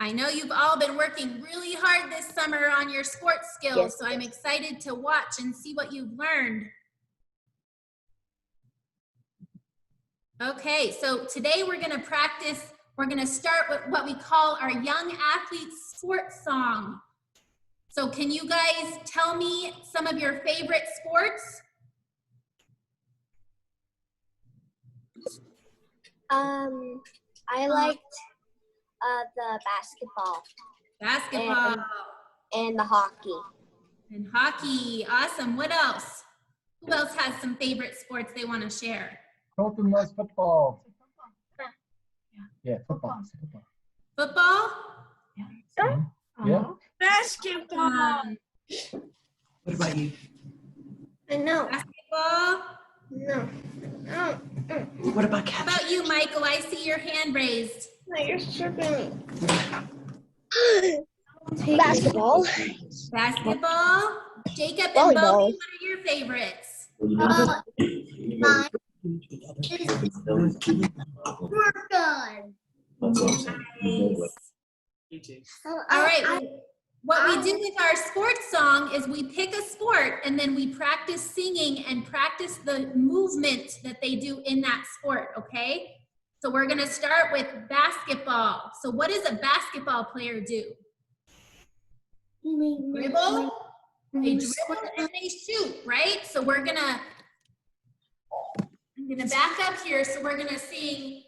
I know you've all been working really hard this summer on your sports skills, Yes, so I'm excited to watch and see what you've learned. Okay, so today we're gonna practice, we're gonna start with what we call our young athletes sports song. So can you guys tell me some of your favorite sports? I liked the basketball. Basketball. And the hockey. And hockey, awesome. What else? Who else has some favorite sports they want to share? Colton loves football. Yeah, football. Football? Yeah. Basketball. What about you? No. Basketball? No. What about How catch? about you, Michael? I see your hand raised. No, you're stripping me. Basketball. Basketball? Jacob and Volleyball. Bobby, what are your favorites? Mine is work done. Nice. You too. All right, what we do with our sports song is we pick a sport and then we practice singing and practice the movement that they do in that sport, okay? So we're gonna start with basketball. So what does a basketball player do? Dribble? They dribble and they shoot, right? So I'm gonna back up here. So we're gonna sing,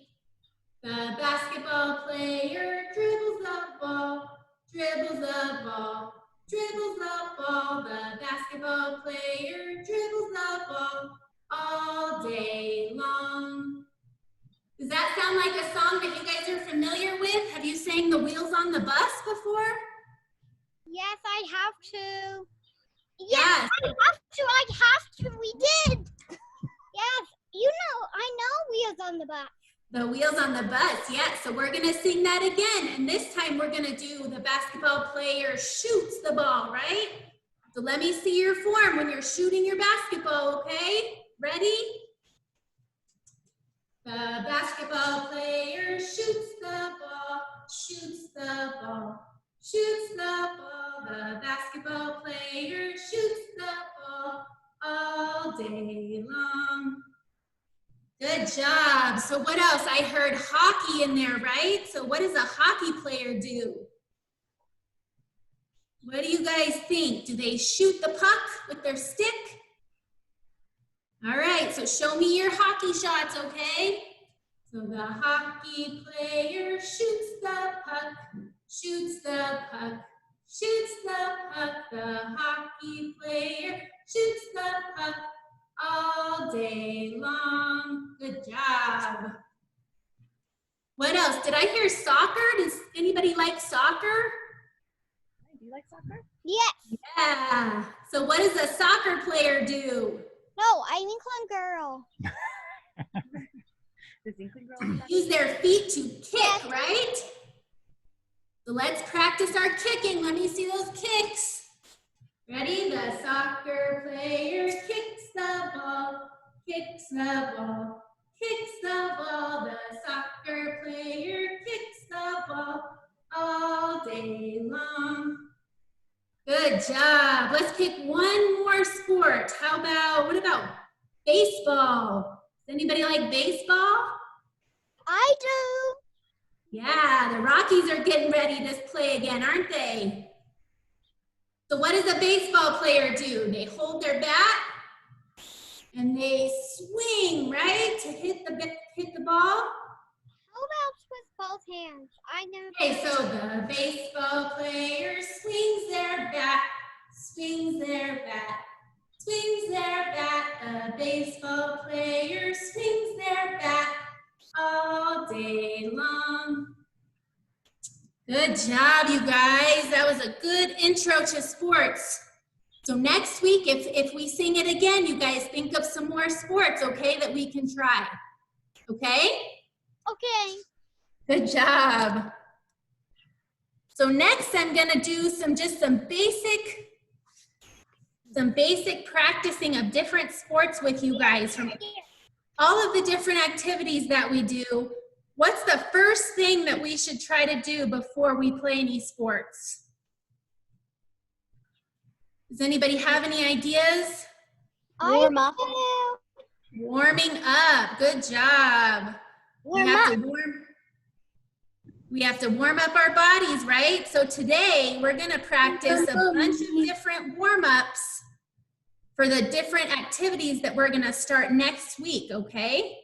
the basketball player dribbles the ball, dribbles the ball, dribbles the ball. The basketball player dribbles the ball all day long. Does that sound like a song that you guys are familiar with? Have you sang The Wheels on the Bus before? Yes, I have to. Yes. I have to. We did. Yes, you know, I know Wheels on the Bus. The Wheels on the Bus, yes. So we're gonna sing that again. And this time we're gonna do the basketball player shoots the ball, right? So let me see your form when you're shooting your basketball, okay? Ready? The basketball player shoots the ball, shoots the ball, shoots the ball. The basketball player shoots the ball all day long. Good job. So what else? I heard hockey in there, right? So what does a hockey player do? What do you guys think? Do they shoot the puck with their stick? All right, so show me your hockey shots, okay? So the hockey player shoots the puck, shoots the puck, shoots the puck. The hockey player shoots the puck all day long. Good job. What else? Did I hear soccer? Does anybody like soccer? Do you like soccer? Yes. Yeah. So what does a soccer player do? No, I'm England girl. Does Inkling Girl Use their feet to kick, right? So let's practice our kicking. Let me see those kicks. Ready? The soccer player kicks the ball, kicks the ball, kicks the ball. The soccer player kicks the ball all day long. Good job. Let's pick one more sport. What about baseball? Does anybody like baseball? I do. Yeah, the Rockies are getting ready to play again, aren't they? So what does a baseball player do? They hold their bat and they swing, right? To hit the ball. How about with both hands? I never. Okay, so the baseball player swings their bat, swings their bat, swings their bat. The baseball player swings their bat all day long. Good job, you guys. That was a good intro to sports. So next week, if we sing it again, you guys think of some more sports, okay, that we can try. Okay? Okay. Good job. So next I'm gonna do some basic practicing of different sports with you guys from all of the different activities that we do. What's the first thing that we should try to do before we play any sports? Does anybody have any ideas? Warm up. Warming up, good job. Warm up. We have to warm up our bodies, right? So today we're gonna practice a bunch of different warm-ups for the different activities that we're gonna start next week, okay?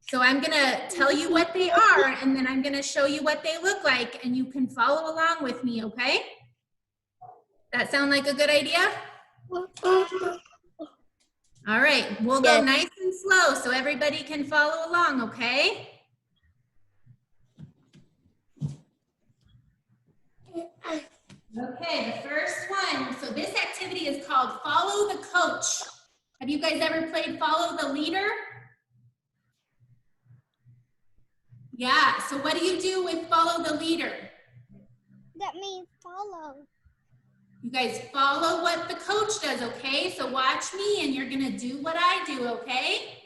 So I'm gonna tell you what they are, and then I'm gonna show you what they look like, and you can follow along with me, okay? That sound like a good idea? All right, we'll go nice and slow so everybody can follow along, okay? Okay, the first one. So this activity is called Follow the Coach. Have you guys ever played Follow the Leader? Yeah, so what do you do with Follow the Leader? That means follow. You guys follow what the coach does, okay? So watch me and you're gonna do what I do, okay?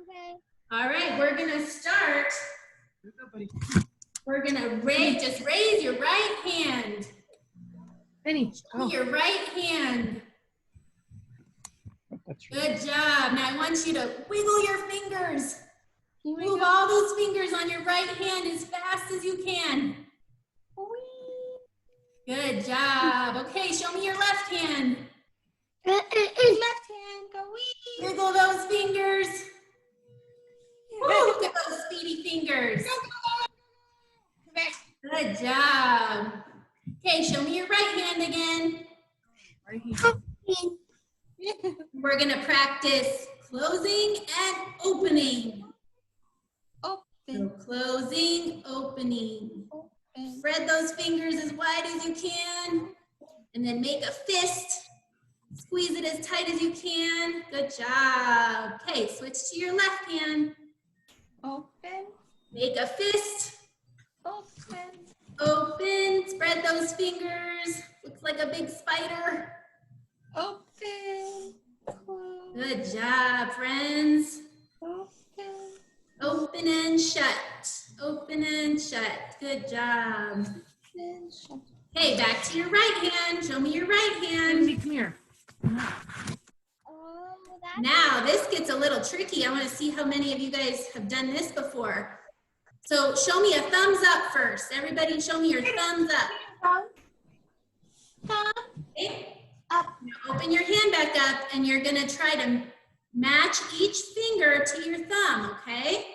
Okay. All right, we're gonna start. We're gonna just raise your right hand. Penny. Your right hand. Good job. Now I want you to wiggle your fingers. Move all those fingers on your right hand as fast as you can. Good job. Okay, show me your left hand. Left hand, go wee. Wiggle those fingers. Woo, look at those speedy fingers. Good job. Okay, show me your right hand again. Right here. We're gonna practice closing and opening. So closing, opening. Spread those fingers as wide as you can. And then make a fist. Squeeze it as tight as you can. Good job. Okay, switch to your left hand. Open, Make a fist. open. Open. Spread those fingers. Looks like a big spider. Open, close, Good job, friends. open. Open and shut. Open and shut. Good job. Then shut. Okay, back to your right hand. Show me your right hand. Come here. Oh, that's Now, this gets a little tricky. I want to see how many of you guys have done this before. So show me a thumbs up first. Everybody show me your thumbs up. Okay. Up. Now open your hand back up and you're going to try to match each finger to your thumb, okay?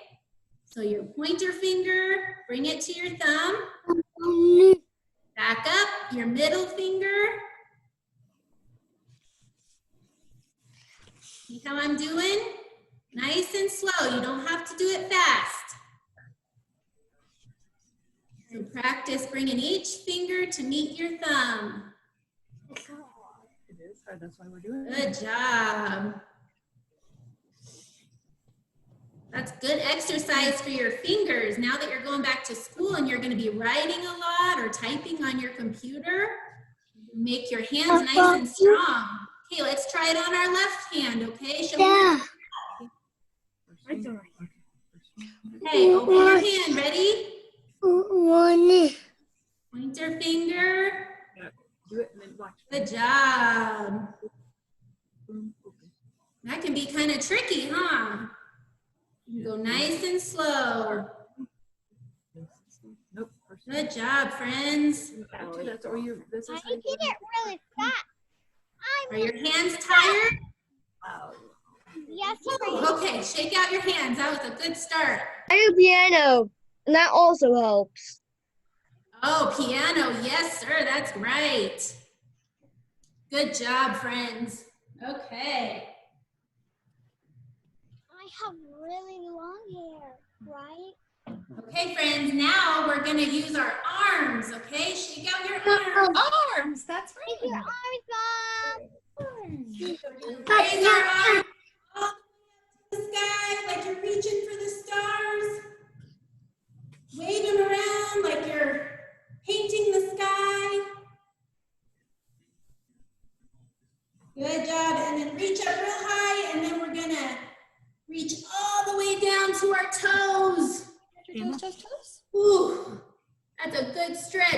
So your pointer finger, bring it to your thumb. Back up, your middle finger. See how I'm doing? Nice and slow. You don't have to do it fast. So practice bringing each finger to meet your thumb. It is hard. That's why we're doing it. Good job. That's good exercise for your fingers. Now that you're going back to school and you're going to be writing a lot or typing on your computer, make your hands nice and strong. Okay, let's try it on our left hand, okay? Show me. Okay, open your hand. Ready? One. Pointer finger. Yeah, do it and then watch. Good job. Boom, open. That can be kind of tricky, huh? You go nice and slow. Nope. Good job, friends. That's or you. This is I how you did do it really fast. Are your hands tired? Wow. Yes, right. Okay, shake out your hands. That was a good start. I do piano, and that also helps. Oh, piano. Yes, sir. That's right. Good job, friends. Okay. I have really long hair, right? Okay, friends. Now we're going to use our arms, okay? Shake out your arms. Arms. That's right. Raise your arms up. Raise our arms all the way up to the sky like you're reaching for the stars. Wave them around like you're painting the sky. Good job. And then reach up real high, and then we're gonna reach all the way down to our toes.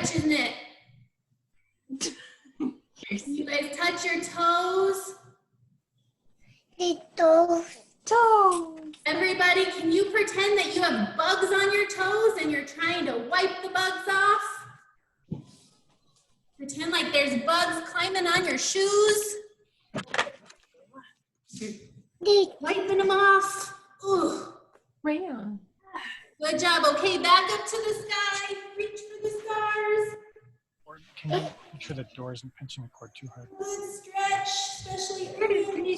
stretch, isn't it? You guys touch your toes. Toes. Everybody, can you pretend that you have bugs on your toes and you're trying to wipe the bugs off? Pretend like there's bugs climbing on your shoes. You're wiping them off. Ooh. Rayon. Good job. Okay, back up to the sky. Reach for the stars. Or can you make sure the door isn't pinching the cord too hard? Good stretch, especially early in the morning.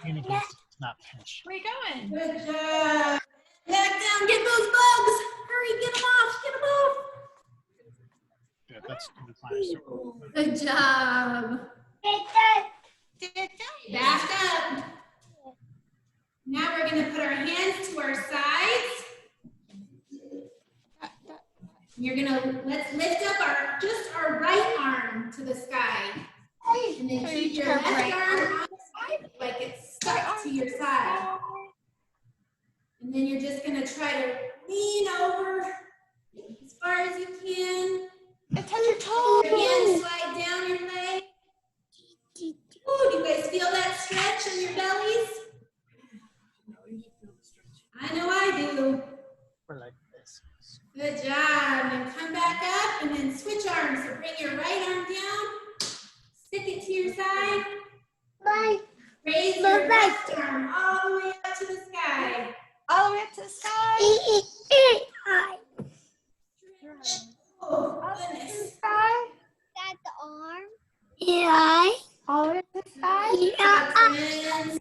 Lean against it, not pinch. Where you going? Good job. Back down. Get those bugs. Hurry, get them off. Get them off. Good, that's the plan. Good job. Back up. Now we're going to put our hands to our sides. You're going to, let's lift up our right arm to the sky. And then keep your left arm on the side like it's stuck to your side. And then you're just going to try to lean over as far as you can. And touch your toes. Your hands slide down your leg. Ooh, do you guys feel that stretch in your bellies? I know I do. We're like this. Good job. And come back up and then switch arms. So bring your right arm down. Stick it to your side. Bye. Raise your left arm all the way up to the sky. All the way up to the sky. Oh, goodness. Sky. That's the arm. Yeah. All the way up to the sky. Friends.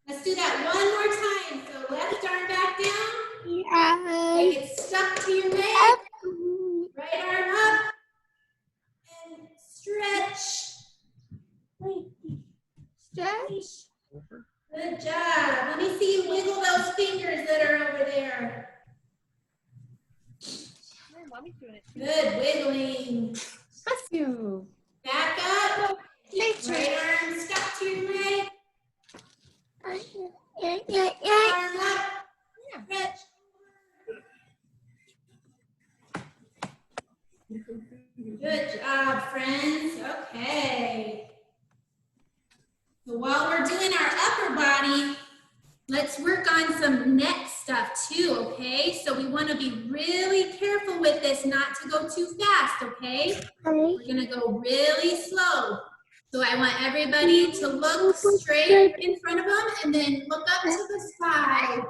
Let's do that one more time. So left arm back down. Make it stuck to your leg. Right arm up. And stretch. Stretch. Good job. Let me see you wiggle those fingers that are over there. Mommy's doing it. Good wiggling. Bless you. Back up. Right arm stuck to your leg. Arm up. Stretch. Good job, friends. Okay. So while we're doing our upper body, let's work on some neck stuff too, okay? So we want to be really careful with this, not to go too fast, okay? We're going to go really slow. So I want everybody to look straight in front of them and then look up to the sky.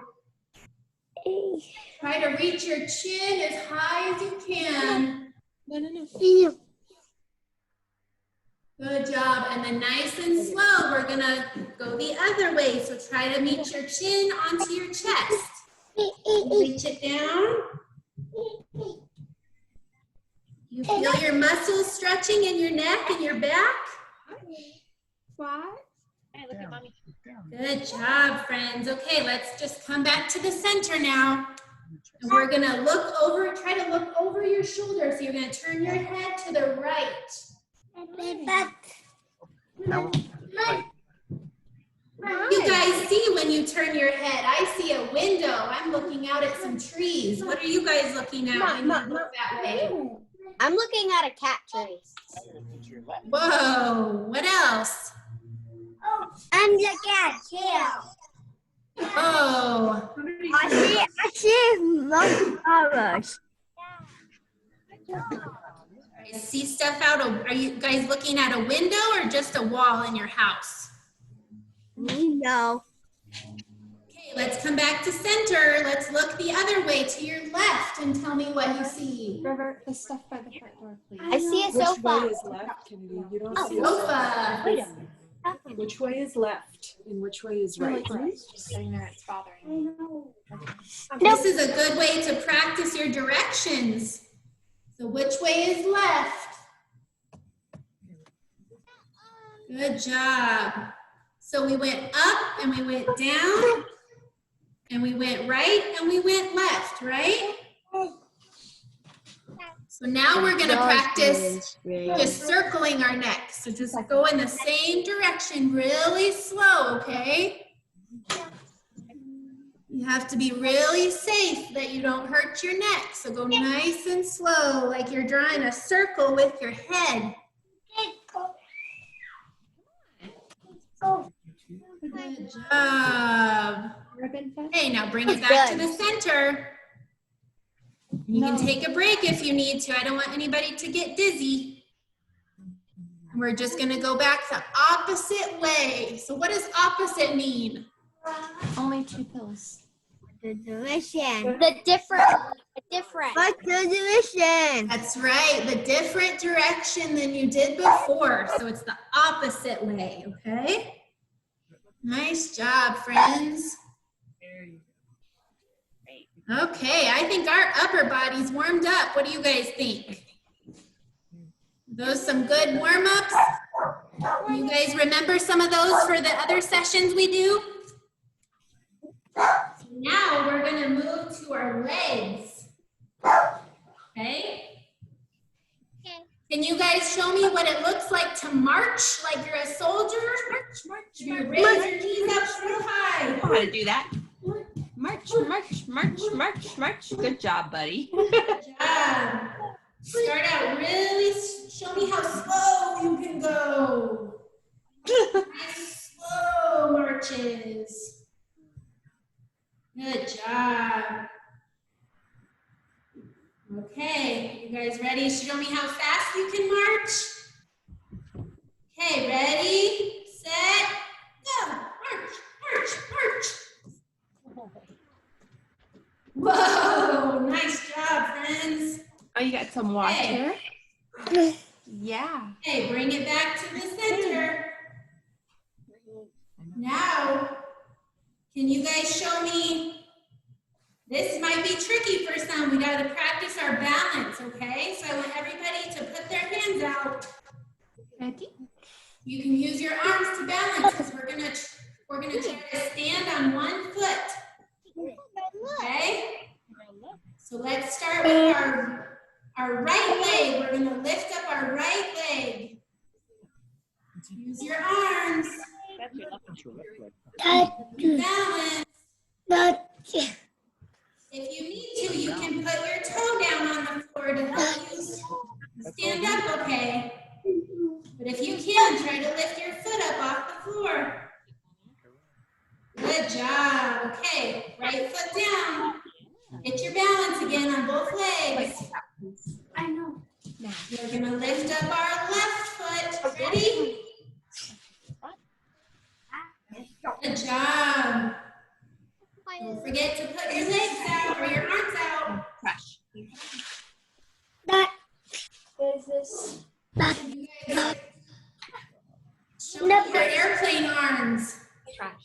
Try to reach your chin as high as you can. Good job. And then nice and slow, we're going to go the other way. So try to meet your chin onto your chest. Reach it down. You feel your muscles stretching in your neck and your back? Squat. Hey, look at mommy. Good job, friends. Okay, let's just come back to the center now. And we're going to look over, try to look over your shoulder. So you're going to turn your head to the right. Now, right. You guys see when you turn your head? I see a window. I'm looking out at some trees. What are you guys looking at when you look that way? I'm looking at a cat tree. Whoa, what else? I'm looking at tail. Oh, I see monkey powers. I see stuff out of, are you guys looking at a window or just a wall in your house? No. Okay, let's come back to center. Let's look the other way to your left and tell me what you see. River, the stuff by the front door, please. I see a Which sofa. way is left, Kennedy? You don't see a Sofa. Which way is left and which way is right? Just sitting there, it's bothering me. This is a good way to practice your directions. So which way is left? Good job. So we went up and we went down and we went right and we went left, right? So now we're going to practice just circling our neck. So just go in the same direction really slow, okay? You have to be really safe that you don't hurt your neck. So go nice and slow, like you're drawing a circle with your head. Good job. Okay, now bring it back to the center. You can take a break if you need to. I don't want anybody to get dizzy. We're just gonna go back the opposite way. So what does opposite mean? Only 2 pills. The direction. The different. What's the direction? That's right, the different direction than you did before. So it's the opposite way, okay? Nice job, friends. Okay, I think our upper body's warmed up. What do you guys think? Those some good warm-ups? You guys remember some of those for the other sessions we do? Now we're gonna move to our legs. Okay? Can you guys show me what it looks like to march like you're a soldier? You raise your knees up real high. know how to do that. March, march, march, march, march. Good job, buddy. Good job. Start out really, show me how slow you can go. Nice slow marches. Good job. Okay, you guys ready? Show me how fast you can march. Okay, ready, set, go. March, march, march. Whoa, nice job, friends. Oh, you got some water? Okay. Yeah. Okay, bring it back to the center. Now, can you guys show me? This might be tricky for some. We got to practice our balance, okay? So I want everybody to put their hands out. Ready? You can use your arms to balance because we're gonna try to stand on one foot. Okay? So let's start with our right leg. We're gonna lift up our right leg. Use your arms. Balance. If you need to, you can put your toe down on the floor to help you stand up okay. But if you can, try to lift your foot up off the floor. Good job. Okay, right foot down. Get your balance again on both legs. I know. We're gonna lift up our left foot. Ready? Good job. Don't forget to put your legs out or your arms out. Crush. You guys show me your airplane arms. Trash.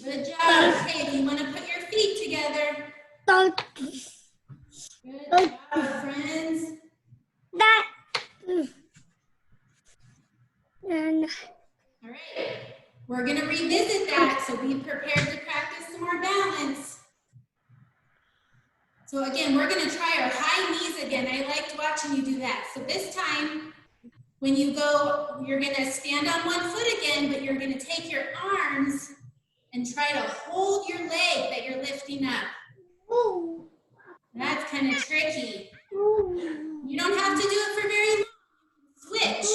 Good job. Okay, you want to put your feet together. Good job, friends. All right, we're going to revisit that, so be prepared to practice some more balance. So again, we're going to try our high knees again. I liked watching you do that. So this time, when you go, you're going to stand on one foot again, but you're going to take your arms and try to hold your leg that you're lifting up. That's kind of tricky. You don't have to do it for very long. Switch.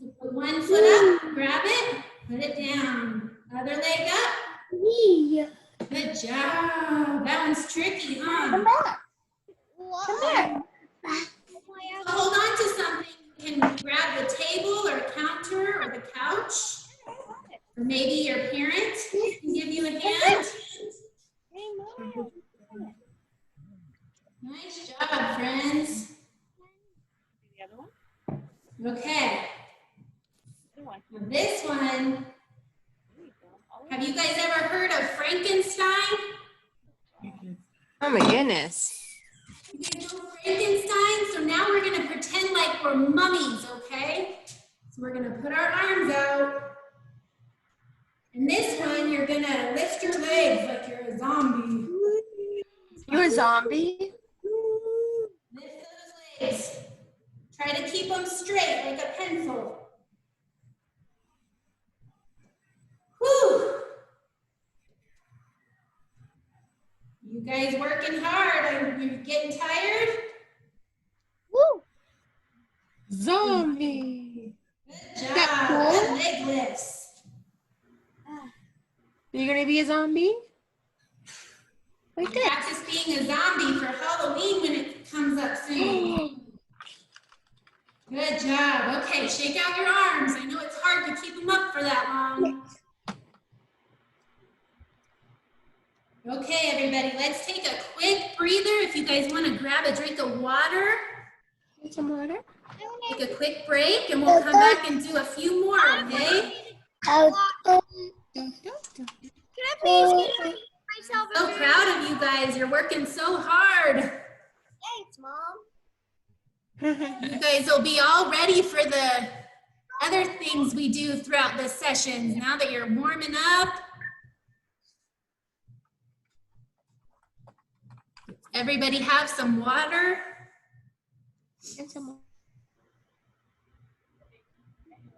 So put one foot up, grab it, put it down. Other leg up. Good job. That one's tricky, huh? Come here. So hold on to something. You can grab the table or counter or the couch. Or maybe your parent can give you a hand. Nice job, friends. Okay. Now this one, have you guys ever heard of Frankenstein? Oh my goodness. You guys know Frankenstein? So now we're going to pretend like we're mummies, okay? So we're going to put our arms out. And this one, you're going to lift your legs like you're a zombie. You're a zombie? Lift those legs. Try to keep them straight like a pencil. You guys working hard. Are you getting tired? Woo! Zombie. Good job. Good leg lifts. You're gonna be a zombie? Like this. Practice being a zombie for Halloween when it comes up soon. Good job. Okay, shake out your arms. I know it's hard to keep them up for that long. Okay, everybody, let's take a quick breather. If you guys want to grab a drink of water, Need some water? take a quick break, and we'll come back and do a few more, okay? Can I please get myself a So drink? proud of you guys. You're working so hard. Thanks, Mom. You guys will be all ready for the other things we do throughout the sessions. Now that you're warming up. Everybody have some water. And some more.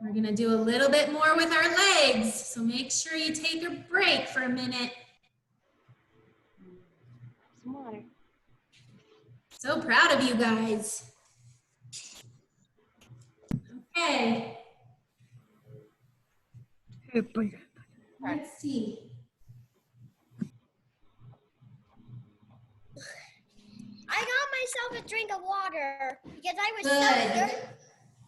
We're gonna do a little bit more with our legs, so make sure you take a break for a minute. Some water. So proud of you guys. Okay, let's see. I got myself a drink of water because I was so Good. thirsty.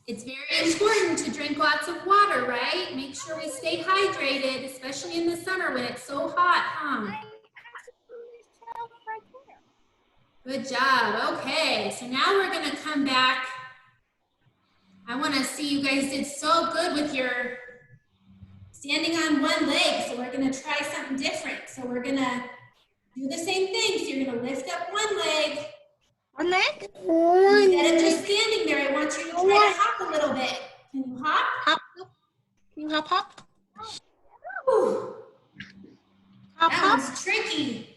It's very important to drink lots of water, right? Make sure we stay hydrated, especially in the summer when it's so hot, huh? Good job. Okay, so now we're gonna come back. I wanna see you guys did so good with your standing on one leg, so we're gonna try something different. So we're gonna do the same thing. So you're gonna lift up one leg. One leg? Instead of just standing there, I want you to try to hop a little bit. Can you hop? Hop. Can you hop, hop? Whew. Hop, That hop. one's tricky.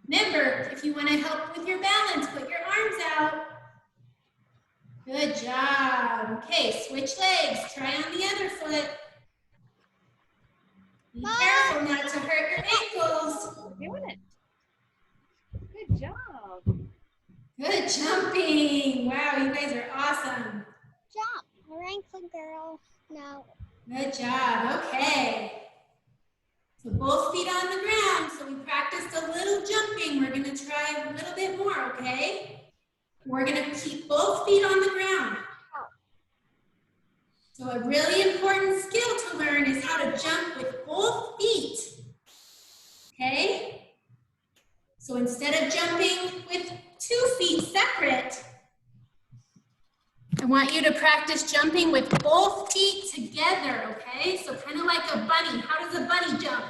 Remember, if you want to help with your balance, put your arms out. Good job. Okay, switch legs. Try on the other foot. Be careful not to hurt your ankles. Doing it. Good job. Good jumping. Wow, you guys are awesome. Jump. Franklin girl. No. Good job. Okay. So both feet on the ground. So we practiced a little jumping. We're going to try a little bit more, okay? We're going to keep both feet on the ground. So a really important skill to learn is how to jump with both feet. Okay? So instead of jumping with 2 feet separate, I want you to practice jumping with both feet together, okay? So kind of like a bunny. How does a bunny jump?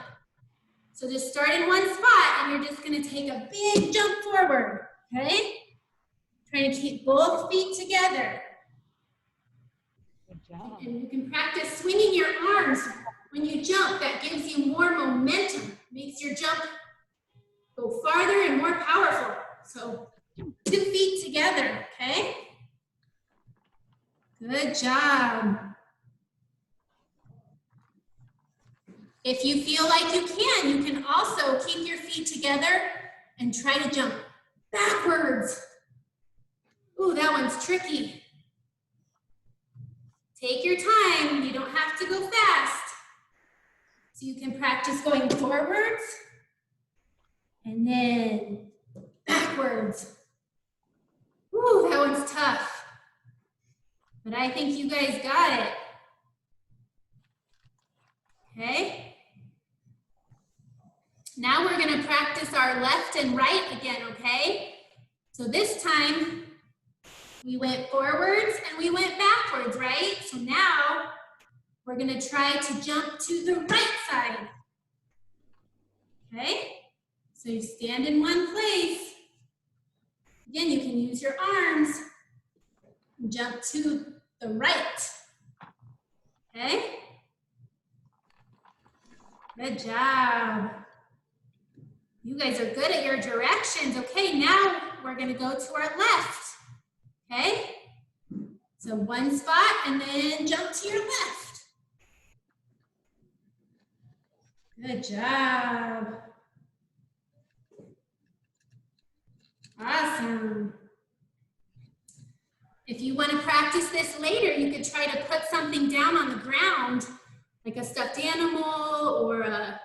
So just start in one spot and you're just gonna take a big jump forward, okay? Trying to keep both feet together. Good job. And you can practice swinging your arms when you jump. That gives you more momentum, makes your jump go farther and more powerful. So 2 feet together, okay? Good job. If you feel like you can also keep your feet together and try to jump backwards. Ooh, that one's tricky. Take your time, you don't have to go fast. So you can practice going forwards and then backwards. Ooh, that one's tough. But I think you guys got it. Okay? Now we're gonna practice our left and right again, okay? So this time, we went forwards and we went backwards, right? So now, we're gonna try to jump to the right side. Okay? So you stand in one place. Again, you can use your arms. Jump to the right. Okay? Good job. You guys are good at your directions. Okay, now we're gonna go to our left. Okay? So one spot and then jump to your left. Good job. Awesome. If you want to practice this later, you could try to put something down on the ground, like a stuffed animal or a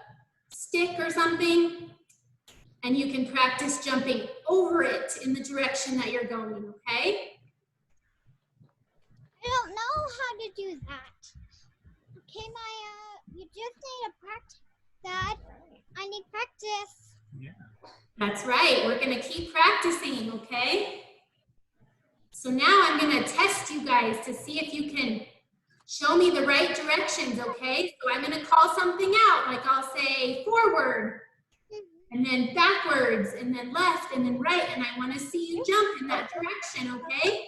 stick or something, and you can practice jumping over it in the direction that you're going, okay? I don't know how to do that. Okay, Maya, you just need to practice that. I need practice. Yeah. That's right, we're gonna keep practicing, okay? So now I'm gonna test you guys to see if you can show me the right directions, okay? So I'm gonna call something out, like I'll say forward, and then backwards, and then left, and then right, and I wanna see you jump in that direction, okay?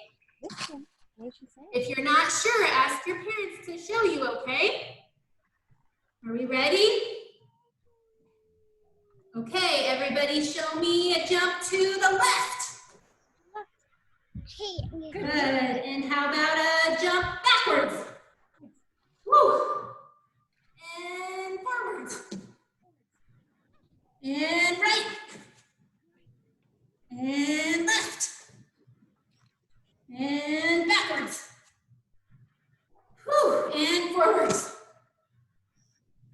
If you're not sure, ask your parents to show you, okay? Are we ready? Okay, everybody show me a jump to the left. Okay. Good, and how about a jump backwards? Woo! And forwards. And right. And left. And backwards. Whew, and forwards.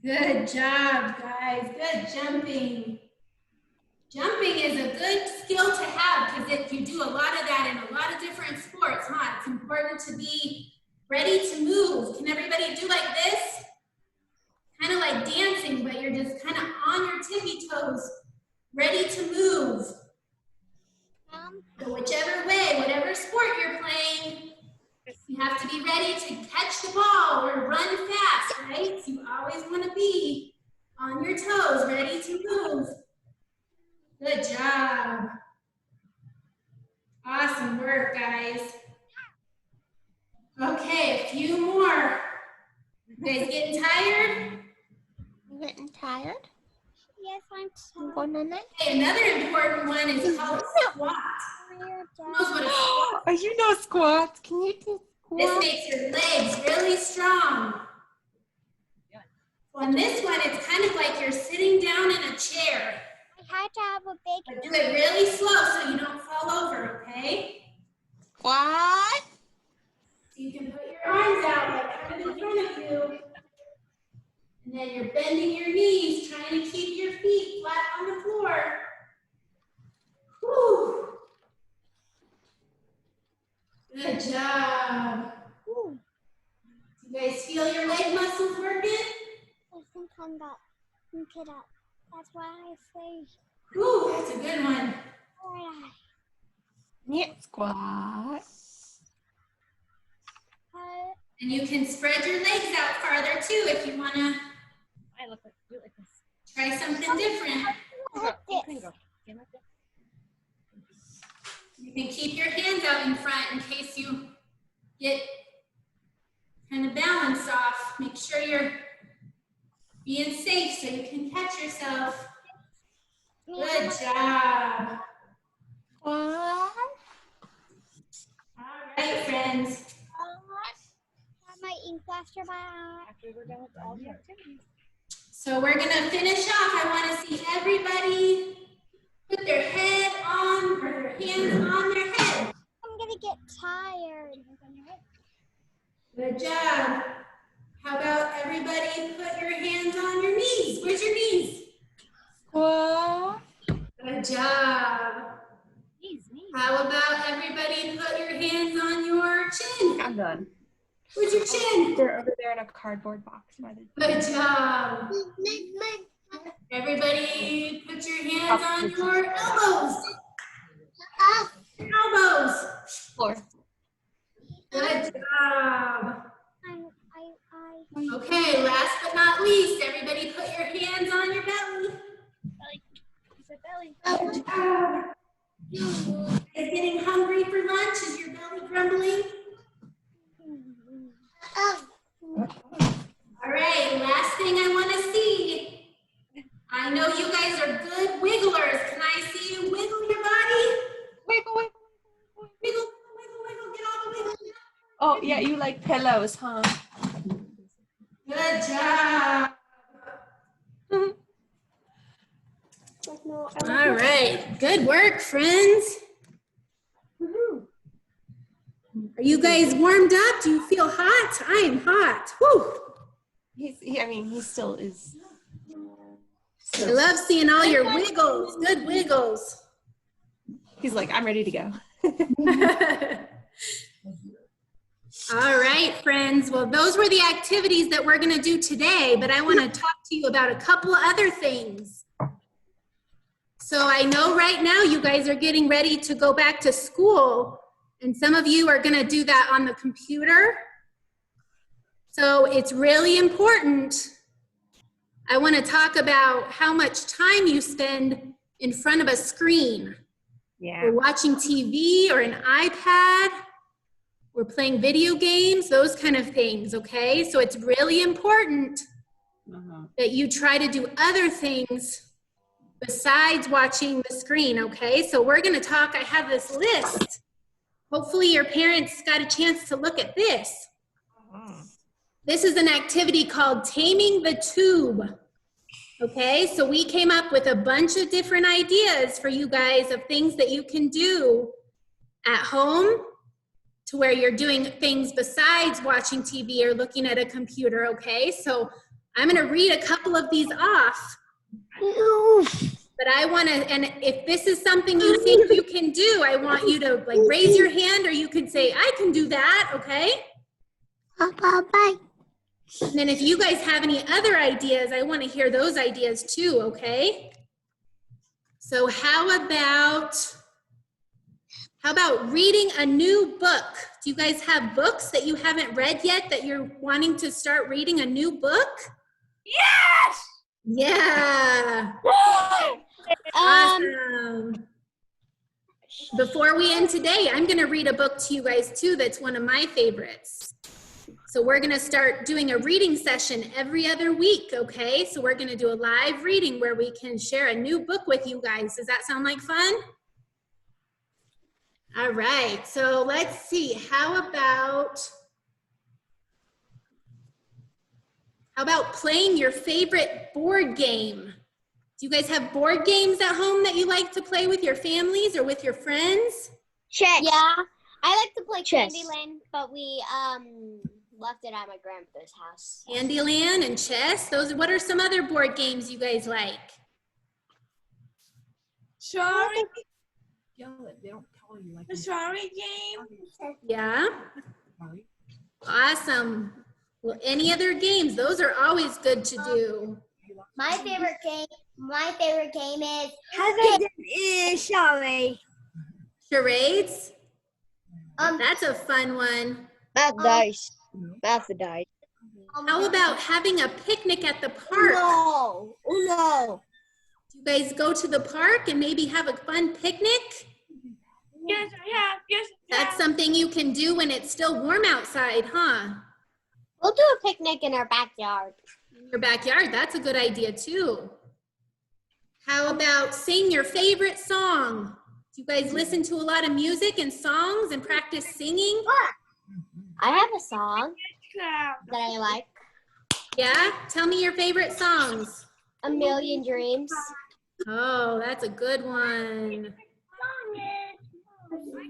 Good job, guys. Good jumping. Jumping is a good skill to have because if you do a lot of that in a lot of different sports, it's important to be ready to move. Can everybody do like this? Kind of like dancing, but you're just kind of on your tippy toes, ready to move. So whichever way, whatever sport you're playing, you have to be ready to catch the ball or run fast, right? So you always want to be on your toes, ready to move. Good job. Awesome work, guys. Okay, a few more. You guys getting tired? You getting tired? Yes, I'm You going on that? Okay, another important one is called squat. Who knows what a squat Oh, you know squats. Can you do This squats? makes your legs really strong. On this one, it's kind of like you're sitting down in a chair. I had to have a big. But do it really slow so you don't fall over, okay? What? So you can put your arms out like kind of in front of you. And then you're bending your knees, trying to keep your feet flat on the floor. Whew. Good job. Ooh, You guys feel your leg muscles working? I think I'm got it up. That's why I say. Ooh, that's a good one. Alright. Yeah, squat. And you can spread your legs out farther too if you want to try something different. Like this. You can keep your hands out in front in case you get kind of balanced off. Make sure you're being safe so you can catch yourself. Good job. What? All right, friends. Have my ink blaster back. After we're done with all the activities. So we're going to finish off. I want to see everybody put their head on, or their hands on their head. I'm gonna get tired. Good job. How about everybody put your hands on your knees? Where's your knees? What? Good job. How about everybody put your hands on your chin? I'm done. Where's your chin? They're over there in a cardboard box. Good job. Everybody put your hands on your elbows. Elbows. Floor. Good job. I Okay, last but not least, everybody put your hands on your belly. Good job. Is getting hungry for lunch? Is your belly grumbling? All right, last thing I want to see. I know you guys are good wigglers. Can I see you wiggle your body? Wiggle, wiggle. Wiggle, wiggle, wiggle, get all the wiggle. Oh, yeah, you like pillows, huh? Good job. All right, good work, friends. Are you guys warmed up? Do you feel hot? I am hot. Woo! He still is. I love seeing all your wiggles. Good wiggles. He's like, I'm ready to go. All right, friends. Well, those were the activities that we're going to do today, but I want to talk to you about a couple other things. So I know right now you guys are getting ready to go back to school, and some of you are going to do that on the computer. So it's really important. I want to talk about how much time you spend in front of a screen. Yeah. We're watching TV or an iPad. We're playing video games, those kind of things, okay? So it's really important that you try to do other things besides watching the screen, okay? So we're gonna talk, I have this list. Hopefully your parents got a chance to look at this. This is an activity called Taming the Tube, okay? So we came up with a bunch of different ideas for you guys of things that you can do at home to where you're doing things besides watching TV or looking at a computer, okay? So I'm gonna read a couple of these off. But I wanna, and if this is something you think you can do, I want you to like raise your hand, or you can say, I can do that, okay? Bye. And then if you guys have any other ideas, I wanna hear those ideas too, okay? So how about reading a new book? Do you guys have books that you haven't read yet that you're wanting to start reading a new book? Yes! Yeah. Awesome. Before we end today, I'm gonna read a book to you guys too that's one of my favorites. So we're gonna start doing a reading session every other week, okay? So we're gonna do a live reading where we can share a new book with you guys. Does that sound like fun? All right, so let's see, how about playing your favorite board game? Do you guys have board games at home that you like to play with your families or with your friends? Chess. Yeah, I like to play Chess. Candyland, but we left it at my grandmother's house. Candyland and chess, what are some other board games you guys like? Sorry. They don't tell you like The sorry game. Yeah? Awesome. Well, any other games? Those are always good to do. My favorite game is Sorry. Charades? That's a fun one. Not dice. Not the dice. How about having a picnic at the park? No. No. Do you guys go to the park and maybe have a fun picnic? Yes, I have. Yes, I have. That's something you can do when it's still warm outside, huh? We'll do a picnic in our backyard. In your backyard, that's a good idea too. How about sing your favorite song? Do you guys listen to a lot of music and songs and practice singing? I have a song that I like. Yeah? Tell me your favorite songs. A Million Dreams. Oh, that's a good one.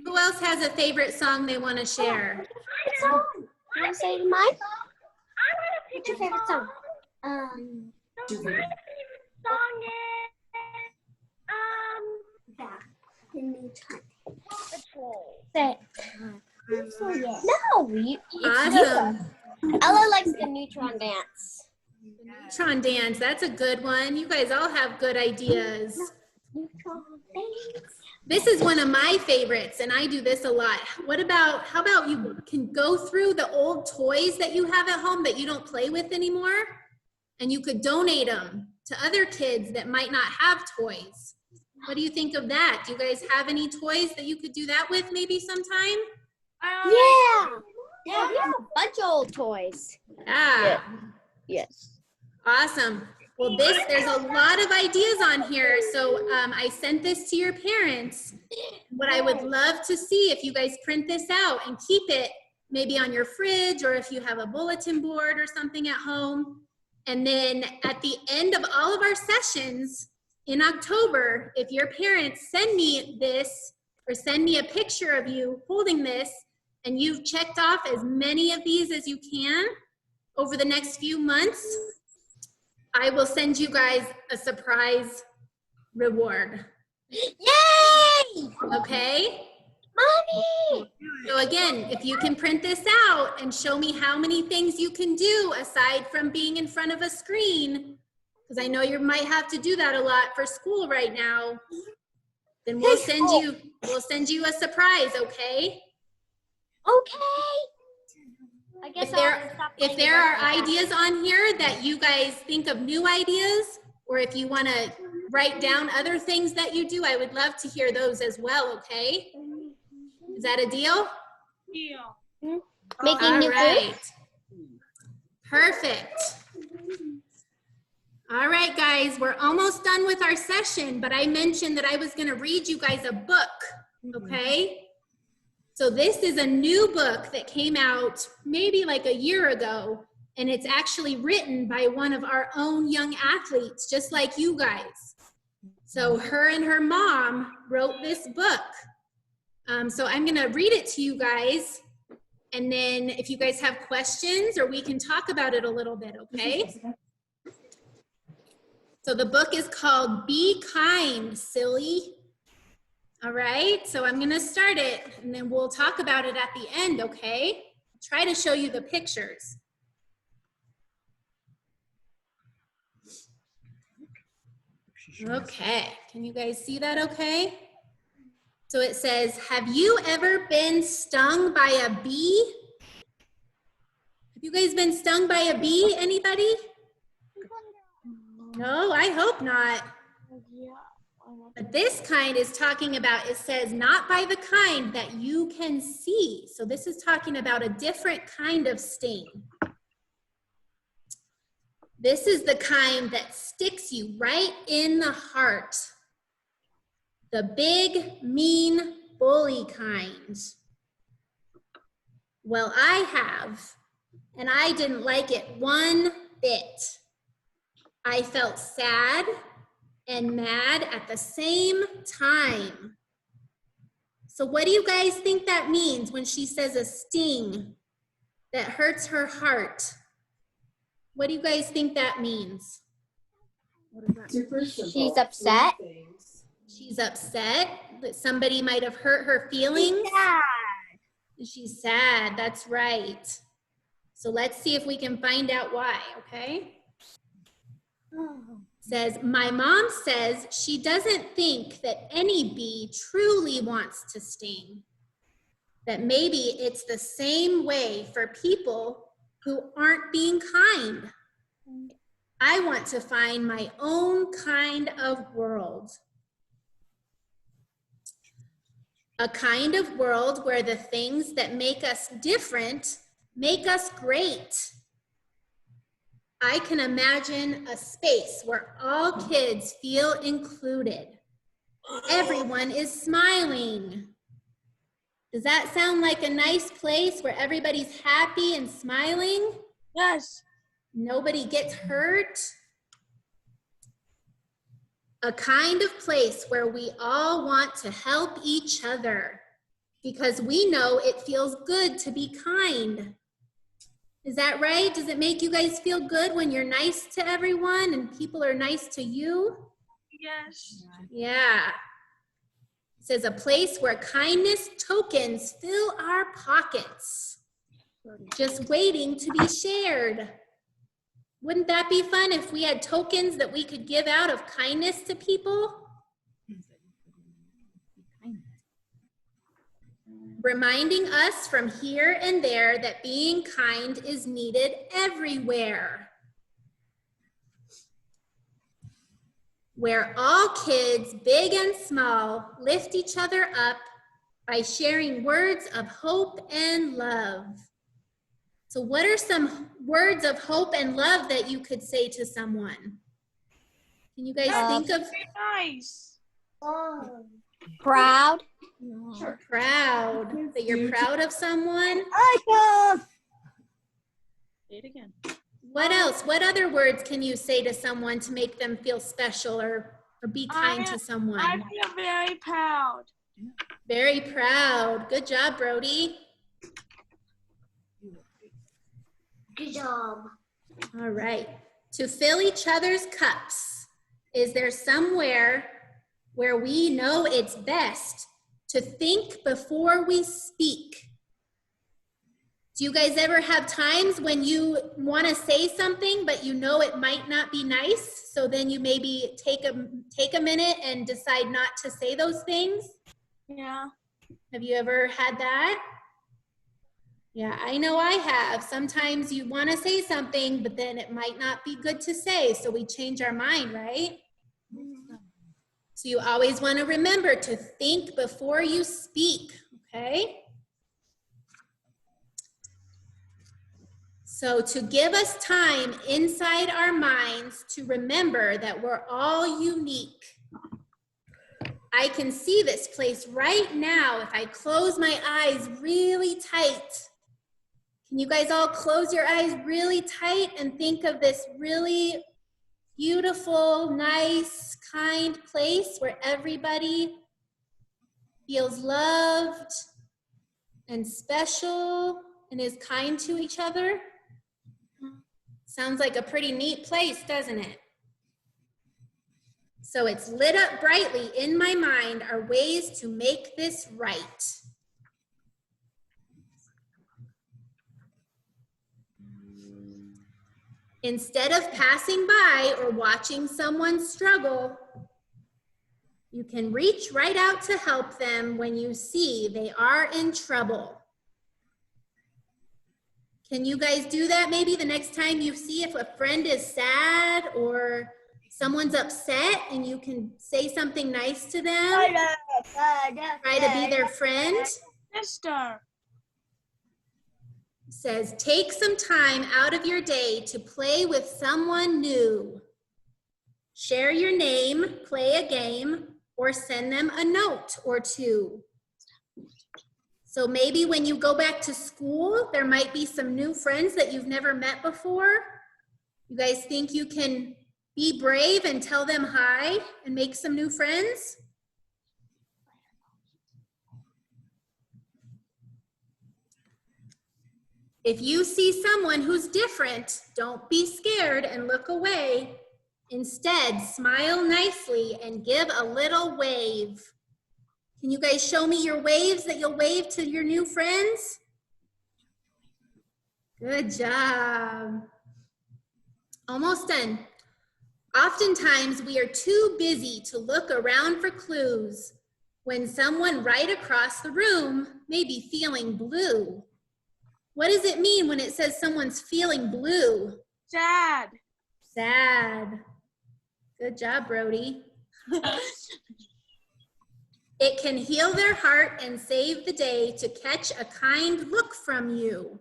Who else has a favorite song they want to share? You want to say mine? What's your favorite song? Say it. No, Awesome. Ella likes the Neutron Dance. Neutron Dance, that's a good one. You guys all have good ideas. Neutron Dance. This is one of my favorites, and I do this a lot. How about you can go through the old toys that you have at home that you don't play with anymore, and you could donate them to other kids that might not have toys. What do you think of that? Do you guys have any toys that you could do that with maybe sometime? Yeah, we have a bunch of old toys. Yeah. Yes. Awesome. Well, there's a lot of ideas on here. So I sent this to your parents. What I would love to see if you guys print this out and keep it maybe on your fridge, or if you have a bulletin board or something at home. And then at the end of all of our sessions, in October, if your parents send me this or send me a picture of you holding this and you've checked off as many of these as you can over the next few months, I will send you guys a surprise reward. Yay! Okay? Mommy! So again, if you can print this out and show me how many things you can do aside from being in front of a screen, because I know you might have to do that a lot for school right now, then we'll send you a surprise, okay? Okay. I guess If there are ideas on here that you guys think of new ideas, or if you want to write down other things that you do, I would love to hear those as well, okay? Is that a deal? Yeah. Making new food? Perfect. All right, guys, we're almost done with our session, but I mentioned that I was going to read you guys a book, okay? So this is a new book that came out maybe like a year ago, and it's actually written by one of our own young athletes, just like you guys. So her and her mom wrote this book. So I'm going to read it to you guys, and then if you guys have questions, or we can talk about it a little bit, okay? So the book is called Be Kind, Silly. All right, so I'm going to start it, and then we'll talk about it at the end, okay? Try to show you the pictures. Okay, can you guys see that okay? So it says, have you ever been stung by a bee? Have you guys been stung by a bee, anybody? No, I hope not. But this kind is talking about, it says, not by the kind that you can see. So this is talking about a different kind of sting. This is the kind that sticks you right in the heart. The big, mean, bully kind. Well, I have, and I didn't like it one bit. I felt sad and mad at the same time. So what do you guys think that means when she says a sting that hurts her heart? What do you guys think that means? She's upset. She's upset that somebody might have hurt her feelings. She's sad, that's right. So let's see if we can find out why, okay? Says, my mom says she doesn't think that any bee truly wants to sting. That maybe it's the same way for people who aren't being kind. I want to find my own kind of world. A kind of world where the things that make us different make us great. I can imagine a space where all kids feel included. Everyone is smiling. Does that sound like a nice place where everybody's happy and smiling? Yes. Nobody gets hurt? A kind of place where we all want to help each other because we know it feels good to be kind. Is that right? Does it make you guys feel good when you're nice to everyone and people are nice to you? Yes. Yeah. It says a place where kindness tokens fill our pockets, just waiting to be shared. Wouldn't that be fun if we had tokens that we could give out of kindness to people? Reminding us from here and there that being kind is needed everywhere. Where all kids, big and small, lift each other up by sharing words of hope and love. So what are some words of hope and love that you could say to someone? Can you guys think of? Nice. Proud. Proud. That you're proud of someone? Say it again. What else? What other words can you say to someone to make them feel special or Or be kind to someone. I feel very proud. Very proud. Good job, Brody. Good job. All right. To fill each other's cups. Is there somewhere where we know it's best to think before we speak? Do you guys ever have times when you want to say something, but you know it might not be nice? So then you maybe take a minute and decide not to say those things? Yeah. Have you ever had that? Yeah, I know I have. Sometimes you want to say something, but then it might not be good to say. So we change our mind, right? So you always want to remember to think before you speak, okay? So to give us time inside our minds to remember that we're all unique. I can see this place right now if I close my eyes really tight. Can you guys all close your eyes really tight and think of this really beautiful, nice, kind place where everybody feels loved and special and is kind to each other? Sounds like a pretty neat place, doesn't it? So it's lit up brightly in my mind are ways to make this right. Instead of passing by or watching someone struggle, you can reach right out to help them when you see they are in trouble. Can you guys do that maybe the next time you see if a friend is sad or someone's upset and you can say something nice to them? Try to be their friend. Sister. It says, take some time out of your day to play with someone new. Share your name, play a game, or send them a note or two. So maybe when you go back to school, there might be some new friends that you've never met before. You guys think you can be brave and tell them hi and make some new friends? If you see someone who's different, don't be scared and look away. Instead, smile nicely and give a little wave. Can you guys show me your waves that you'll wave to your new friends? Good job. Almost done. Oftentimes, we are too busy to look around for clues when someone right across the room may be feeling blue. What does it mean when it says someone's feeling blue? Sad. Sad. Good job, Brody. It can heal their heart and save the day to catch a kind look from you.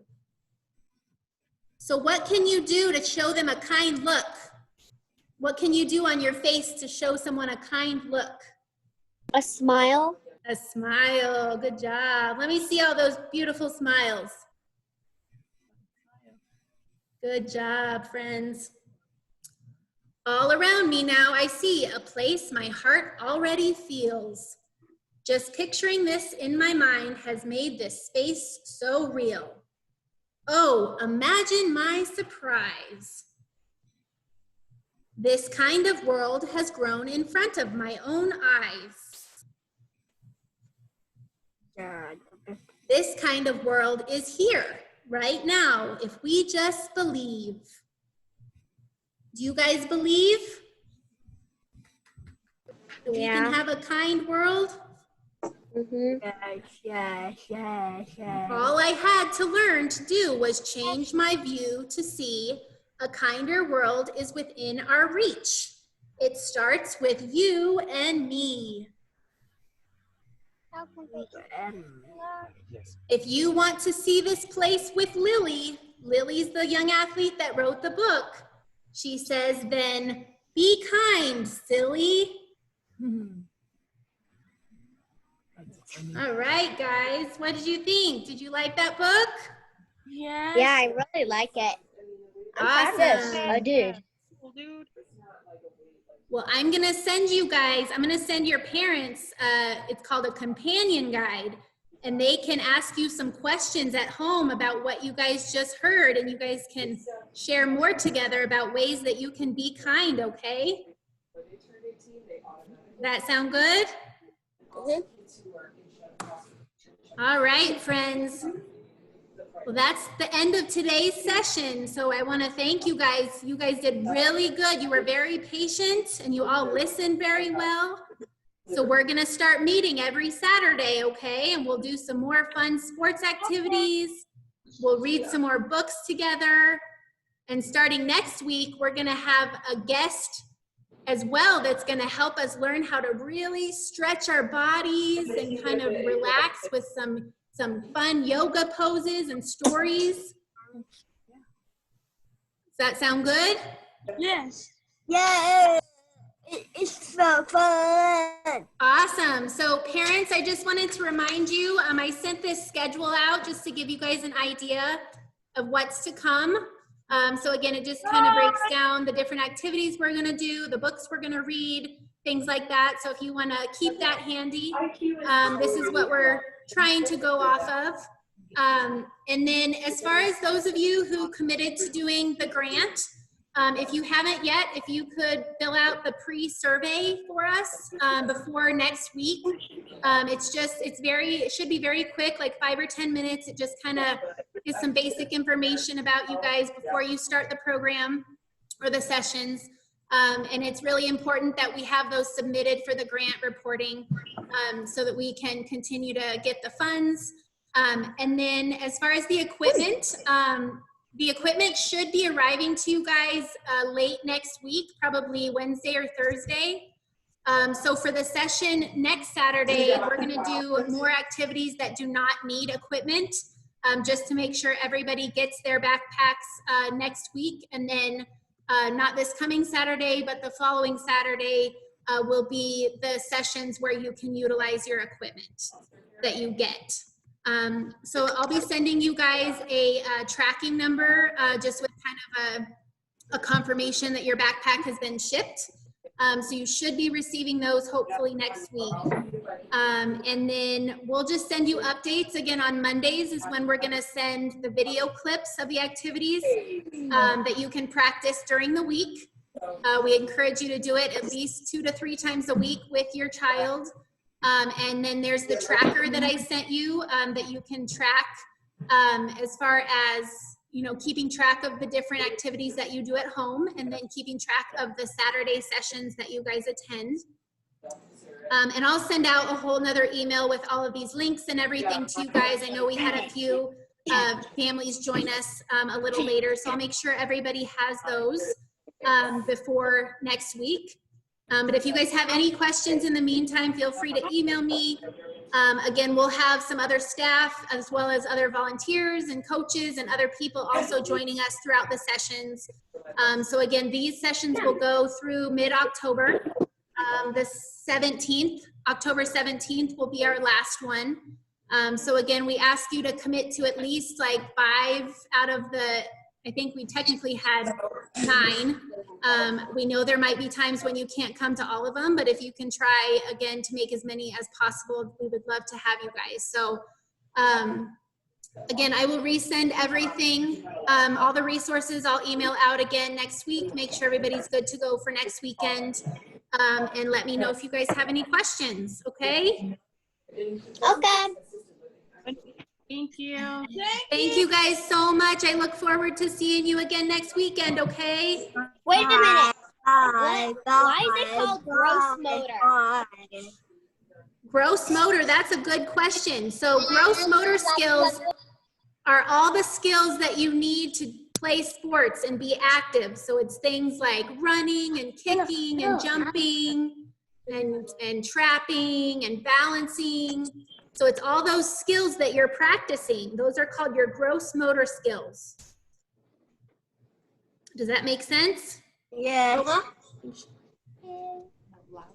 So what can you do to show them a kind look? What can you do on your face to show someone a kind look? A smile. A smile. Good job. Let me see all those beautiful smiles. Good job, friends. All around me now, I see a place my heart already feels. Just picturing this in my mind has made this space so real. Oh, imagine my surprise. This kind of world has grown in front of my own eyes. This kind of world is here right now if we just believe. Do you guys believe that we can have a kind world? Yes. All I had to learn to do was change my view to see a kinder world is within our reach. It starts with you and me. Yes. If you want to see this place with Lily, Lily's the young athlete that wrote the book. She says, then be kind, silly. All right, guys, what did you think? Did you like that book? Yes. Yeah, I really like it. Awesome. Yes, I did. Cool, dude. Well, I'm gonna send you guys, I'm gonna send your parents, it's called a companion guide, and they can ask you some questions at home about what you guys just heard, and you guys can share more together about ways that you can be kind, okay? That sound good? All right, friends. Well, that's the end of today's session. So I want to thank you guys. You guys did really good. You were very patient and you all listened very well. So we're going to start meeting every Saturday, okay? And we'll do some more fun sports activities. We'll read some more books together. And starting next week, we're going to have a guest as well that's going to help us learn how to really stretch our bodies and kind of relax with some fun yoga poses and stories. Does that sound good? Yes. Yeah, it's so fun. Awesome. So parents, I just wanted to remind you, I sent this schedule out just to give you guys an idea of what's to come. So again, it just kind of breaks down the different activities we're going to do, the books we're going to read, things like that. So if you want to keep that handy, this is what we're trying to go off of. And then as far as those of you who committed to doing the grant, if you haven't yet, if you could fill out the pre-survey for us before next week. It should be very quick, like 5 or 10 minutes. It just kind of is some basic information about you guys before you start the program or the sessions. And it's really important that we have those submitted for the grant reporting so that we can continue to get the funds. And then as far as the equipment should be arriving to you guys late next week, probably Wednesday or Thursday. So for the session next Saturday, we're going to do more activities that do not need equipment, just to make sure everybody gets their backpacks next week. And then not this coming Saturday, but the following Saturday will be the sessions where you can utilize your equipment that you get. So I'll be sending you guys a tracking number just with kind of a confirmation that your backpack has been shipped. So you should be receiving those hopefully next week. And then we'll just send you updates. Again, on Mondays is when we're going to send the video clips of the activities that you can practice during the week. We encourage you to do it at least 2 to 3 times a week with your child. And then there's the tracker that I sent you that you can track as far as, you know, keeping track of the different activities that you do at home, and then keeping track of the Saturday sessions that you guys attend. And I'll send out a whole nother email with all of these links and everything to you guys. I know we had a few families join us a little later, so I'll make sure everybody has those before next week. But if you guys have any questions in the meantime, feel free to email me. Again, we'll have some other staff as well as other volunteers and coaches and other people also joining us throughout the sessions. So again, these sessions will go through mid-October. The 17th, October 17th will be our last one. So again, we ask you to commit to at least like 5 out of the, I think we technically had 9. We know there might be times when you can't come to all of them, but if you can try again to make as many as possible, we would love to have you guys. So again, I will resend everything, all the resources I'll email out again next week. Make sure everybody's good to go for next weekend. And let me know if you guys have any questions, okay? Okay. Thank you. Thank you guys so much. I look forward to seeing you again next weekend, okay? Wait a minute. Why is it called gross motor? Gross motor, that's a good question. So gross motor skills are all the skills that you need to play sports and be active. So it's things like running and kicking and jumping and trapping and balancing. So it's all those skills that you're practicing. Those are called your gross motor skills. Does that make sense? Yes.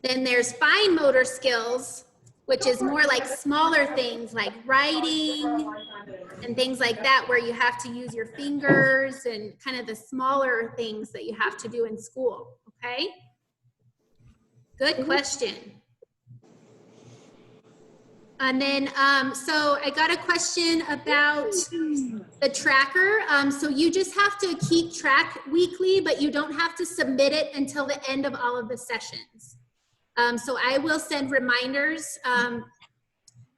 Then there's fine motor skills, which is more like smaller things like writing and things like that, where you have to use your fingers and kind of the smaller things that you have to do in school, okay? Good question. And then, so I got a question about the tracker. So you just have to keep track weekly, but you don't have to submit it until the end of all of the sessions. So I will send reminders.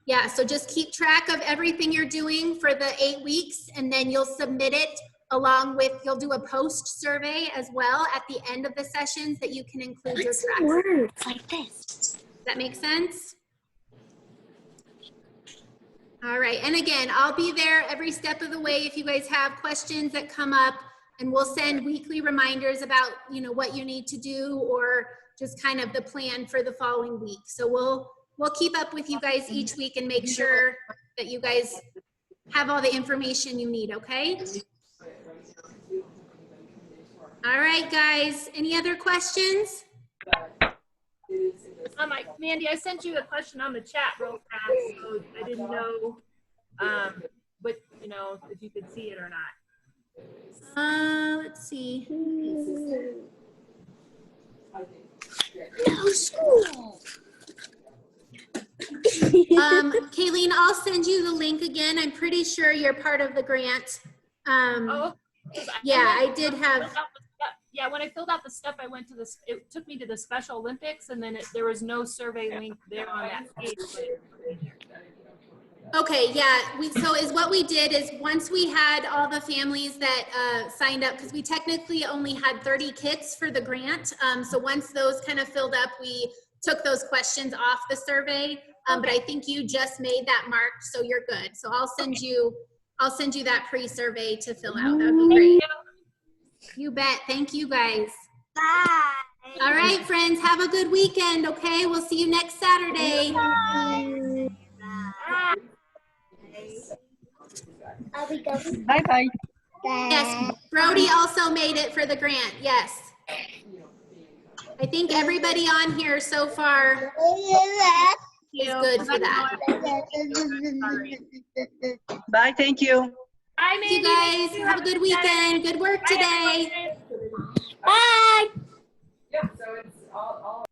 Yeah, so just keep track of everything you're doing for the 8 weeks, and then you'll submit it along with, you'll do a post survey as well at the end of the sessions that you can include your tracker. Words like this. Does that make sense? All right, and again, I'll be there every step of the way if you guys have questions that come up, and we'll send weekly reminders about, you know, what you need to do or just kind of the plan for the following week. So we'll keep up with you guys each week and make sure that you guys have all the information you need, okay? All right, guys, any other questions? Mandy, I sent you a question on the chat real fast, so I didn't know, but you know, if you could see it or not. Let's see. No school. Kayleen, I'll send you the link again. I'm pretty sure you're part of the grant. Yeah, I did have. Yeah, when I filled out the stuff, I went to this. It took me to the Special Olympics, and then there was no survey link there on that page. Okay, yeah. What we did is once we had all the families that signed up, because we technically only had 30 kits for the grant. So once those kind of filled up, we took those questions off the survey. But I think you just made that mark, so you're good. So I'll send you that pre-survey to fill out. That would be great. You bet. Thank you, guys. Bye. All right, friends. Have a good weekend, okay? We'll see you next Saturday. Bye. Bye-bye. Yes, Brody also made it for the grant. Yes. I think everybody on here so far is good for that. Bye, thank you. Bye, Thank you, Mandy. guys. Have a good weekend. Good work today. Bye. Yeah, so it's all